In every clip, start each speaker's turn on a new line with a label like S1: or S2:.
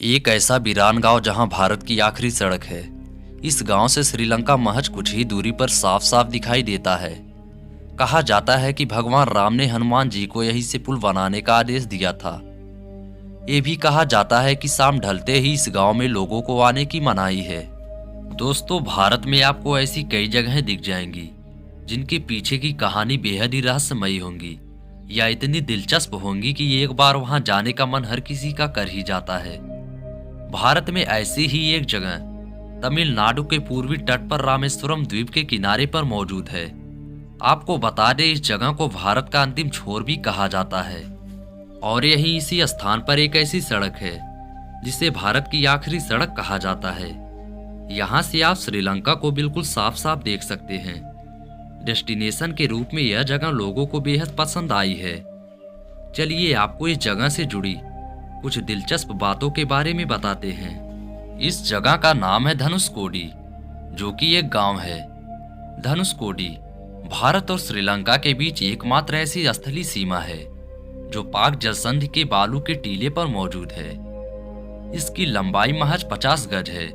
S1: एक ऐसा वीरान गांव जहां भारत की आखिरी सड़क है। इस गांव से श्रीलंका महज कुछ ही दूरी पर साफ साफ दिखाई देता है। कहा जाता है कि भगवान राम ने हनुमान जी को यहीं से पुल बनाने का आदेश दिया था। ये भी कहा जाता है कि शाम ढलते ही इस गांव में लोगों को आने की मनाही है। दोस्तों, भारत में आपको ऐसी कई जगहें दिख जाएंगी जिनके पीछे की कहानी बेहद ही रहस्यमयी होंगी या इतनी दिलचस्प होंगी कि एक बार वहां जाने का मन हर किसी का कर ही जाता है। भारत में ऐसी ही एक जगह तमिलनाडु के पूर्वी तट पर रामेश्वरम द्वीप के किनारे पर मौजूद है। आपको बता दें, इस जगह को भारत का अंतिम छोर भी कहा जाता है और यहीं इसी स्थान पर एक ऐसी सड़क है जिसे भारत की आखिरी सड़क कहा जाता है। यहाँ से आप श्रीलंका को बिल्कुल साफ साफ देख सकते हैं। डेस्टिनेशन के रूप में यह जगह लोगों को बेहद पसंद आई है। चलिए आपको इस जगह से जुड़ी कुछ दिलचस्प बातों के बारे में बताते हैं। इस जगह का नाम है धनुषकोडी, जो कि एक गांव है। धनुषकोडी भारत और श्रीलंका के बीच एकमात्र ऐसी स्थलीय सीमा है जो पाक जलसंधि के बालू के टीले पर मौजूद है। इसकी लंबाई महज 50 गज है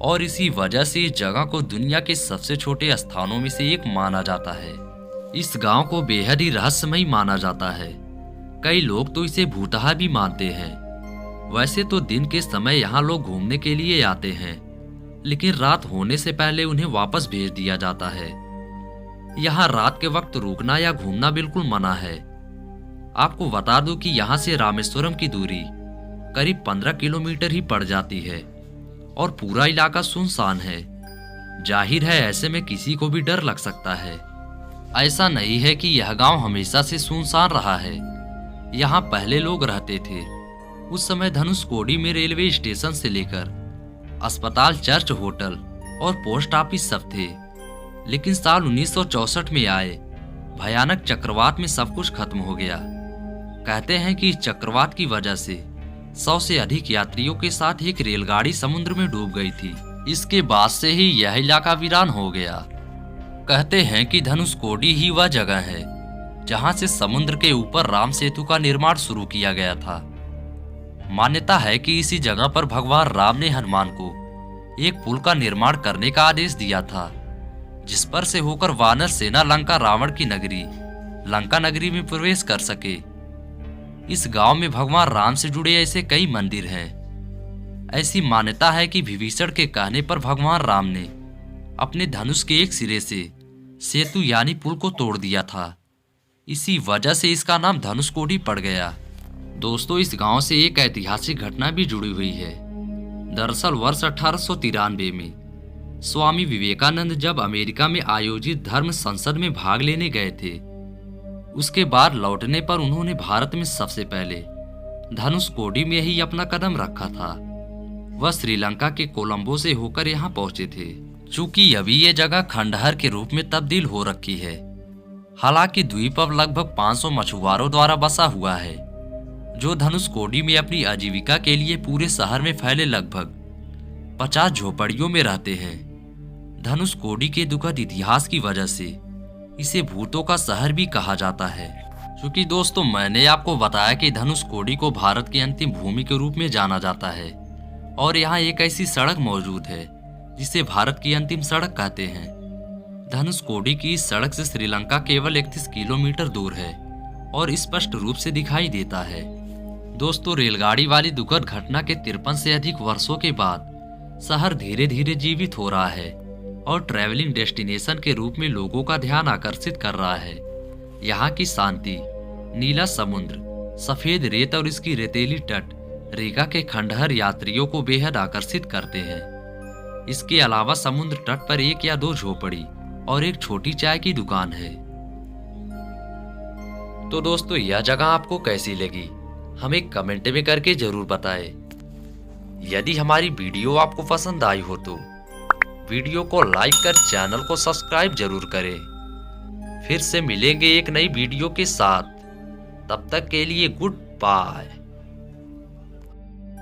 S1: और इसी वजह से इस जगह को दुनिया के सबसे छोटे स्थानों में से एक माना जाता है। इस गांव को बेहद ही रहस्यमयी माना जाता है। कई लोग तो इसे भूतहा भी मानते हैं। वैसे तो दिन के समय यहाँ लोग घूमने के लिए आते हैं, लेकिन रात होने से पहले उन्हें वापस भेज दिया जाता है। यहाँ रात के वक्त रुकना या घूमना बिल्कुल मना है। आपको बता दूं कि यहाँ से रामेश्वरम की दूरी करीब 15 किलोमीटर ही पड़ जाती है और पूरा इलाका सुनसान है। जाहिर है ऐसे में किसी को भी डर लग सकता है। ऐसा नहीं है कि यह गांव हमेशा से सुनसान रहा है। यहाँ पहले लोग रहते थे। उस समय धनुषकोडी में रेलवे स्टेशन से लेकर अस्पताल, चर्च, होटल और पोस्ट ऑफिस सब थे। लेकिन साल 1964 में आए भयानक चक्रवात में सब कुछ खत्म हो गया। कहते हैं कि इस चक्रवात की वजह से 100 से अधिक यात्रियों के साथ एक रेलगाड़ी समुद्र में डूब गई थी। इसके बाद से ही यह इलाका वीरान हो गया। कहते हैं कि धनुषकोडी ही वह जगह है जहां से समुद्र के ऊपर राम सेतु का निर्माण शुरू किया गया था। मान्यता है कि इसी जगह पर भगवान राम ने हनुमान को एक पुल का निर्माण करने का आदेश दिया था, जिस पर से होकर वानर सेना लंका रावण की नगरी लंका नगरी में प्रवेश कर सके। इस गांव में भगवान राम से जुड़े ऐसे कई मंदिर हैं। ऐसी मान्यता है कि विभीषण के कहने पर भगवान राम ने अपने धनुष के एक सिरे से सेतु यानी पुल को तोड़ दिया था। इसी वजह से इसका नाम धनुषकोडी पड़ गया। दोस्तों, इस गांव से एक ऐतिहासिक घटना भी जुड़ी हुई है। दरअसल वर्ष 1893 में स्वामी विवेकानंद जब अमेरिका में आयोजित धर्म संसद में भाग लेने गए थे, उसके बाद लौटने पर उन्होंने भारत में सबसे पहले धनुषकोडी में ही अपना कदम रखा था। वह श्रीलंका के कोलंबो से होकर यहाँ पहुंचे थे। चूंकि अभी ये जगह खंडहर के रूप में तब्दील हो रखी है। हालांकि द्वीप अब लगभग 500 मछुआरों द्वारा बसा हुआ है, जो धनुषकोडी में अपनी आजीविका के लिए पूरे शहर में फैले लगभग 50 झोपड़ियों में रहते हैं। धनुषकोडी के दुखद इतिहास की वजह से इसे भूतों का शहर भी कहा जाता है। क्योंकि दोस्तों, मैंने आपको बताया कि धनुषकोडी को भारत की अंतिम भूमि के रूप में जाना जाता है और यहाँ एक ऐसी सड़क मौजूद है जिसे भारत की अंतिम सड़क कहते हैं। धनुषकोडी की इस सड़क से श्रीलंका केवल 31 किलोमीटर दूर है और स्पष्ट रूप से दिखाई देता है। दोस्तों, रेलगाड़ी वाली दुखद घटना के 53 से अधिक वर्षों के बाद शहर धीरे धीरे जीवित हो रहा है और ट्रैवलिंग डेस्टिनेशन के रूप में लोगों का ध्यान आकर्षित कर रहा है। यहाँ की शांति, नीला समुद्र, सफेद रेत और इसकी रेतीली तट रीगा के खंडहर यात्रियों को बेहद आकर्षित करते हैं। इसके अलावा समुद्र तट पर 1 या 2 झोपड़ी और एक छोटी चाय की दुकान है। तो दोस्तों, यह जगह आपको कैसी लगी हमें कमेंट में करके जरूर बताएं। यदि हमारी वीडियो आपको पसंद आई हो तो वीडियो को लाइक कर चैनल को सब्सक्राइब जरूर करें। फिर से मिलेंगे एक नई वीडियो के साथ। तब तक के लिए गुड बाय।